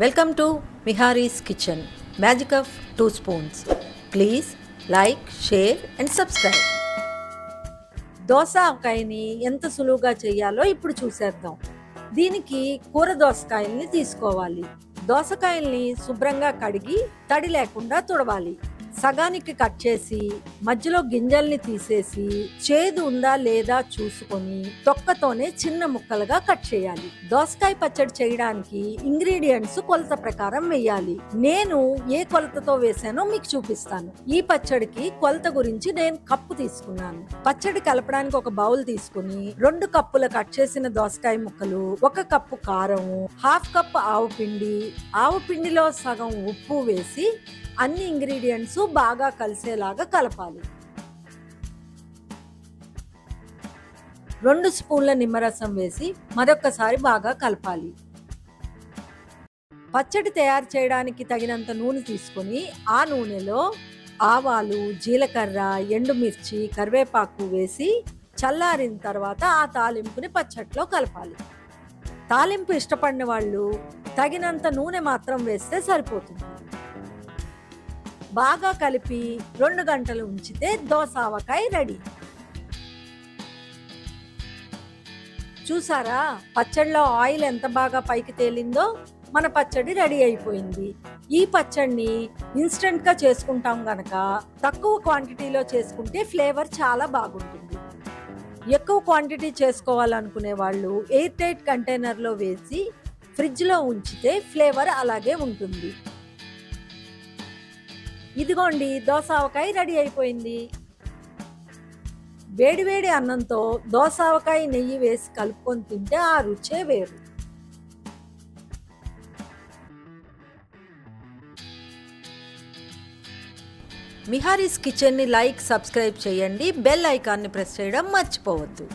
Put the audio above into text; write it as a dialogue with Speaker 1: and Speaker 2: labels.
Speaker 1: Welcome to Mihari's Kitchen, Magic of 2 spoons. Please like, share and subscribe. దోసకాయని ఎంత సులువుగా చేయాలో ఇప్పుడు చూసేద్దాం. దీనికి కూర దోసకాయల్ని తీసుకోవాలి. దోసకాయల్ని శుభ్రంగా కడిగి తడి లేకుండా తుడవాలి. సగానికి కట్ చేసి మధ్యలో గింజల్ని తీసేసి చేదు ఉందా లేదా చూసుకొని తొక్కతోనే చిన్న ముక్కలుగా కట్ చేయాలి. దోసకాయ పచ్చడి చేయడానికి ఇంగ్రీడియంట్స్ కొలత ప్రకారం వేయాలి. నేను ఏ కొలతతో వేసానో మీకు చూపిస్తాను. ఈ పచ్చడికి కొలత గురించి నేను కప్పు తీసుకున్నాను. పచ్చడి కలపడానికి ఒక బౌల్ తీసుకుని 2 కప్పుల కట్ చేసిన దోసకాయ ముక్కలు, 1 కప్పు కారం, 1/2 కప్పు ఆవు పిండి, ఆవు పిండిలో సగం ఉప్పు వేసి అన్ని ఇంగ్రీడియంట్స్ బాగా కలిసేలాగా కలపాలి. 2 స్పూన్ల నిమ్మరసం వేసి మరొకసారి బాగా కలపాలి. పచ్చడి తయారు చేయడానికి తగినంత నూనె తీసుకొని ఆ నూనెలో ఆవాలు, జీలకర్ర, ఎండుమిర్చి, కరివేపాకు వేసి చల్లారిన తర్వాత ఆ తాలింపుని పచ్చడిలో కలపాలి. తాలింపు ఇష్టపడిన వాళ్ళు తగినంత నూనె మాత్రం వేస్తే సరిపోతుంది. బాగా కలిపి 2 గంటలు ఉంచితే దోసకాయ రెడీ. చూసారా పచ్చడిలో ఆయిల్ ఎంత బాగా పైకి తేలిందో? మన పచ్చడి రెడీ అయిపోయింది. ఈ పచ్చడిని ఇన్స్టెంట్ గా చేసుకుంటాం గనక తక్కువ క్వాంటిటీలో చేసుకుంటే ఫ్లేవర్ చాలా బాగుంటుంది. ఎక్కువ క్వాంటిటీ చేసుకోవాలనుకునే వాళ్ళు ఎయిర్ టైట్ కంటైనర్లో వేసి ఫ్రిడ్జ్ లో ఉంచితే ఫ్లేవర్ అలాగే ఉంటుంది. ఇదిగోండి దోసకాయ రెడీ అయిపోయింది. వేడివేడి అన్నంతో దోసకాయ నెయ్యి వేసి కలుపుకొని తింటే ఆ రుచే వేరు. మిహారీస్ కిచెన్ని లైక్, సబ్స్క్రైబ్ చేయండి. బెల్ ఐకాన్ని ప్రెస్ చేయడం మర్చిపోవద్దు.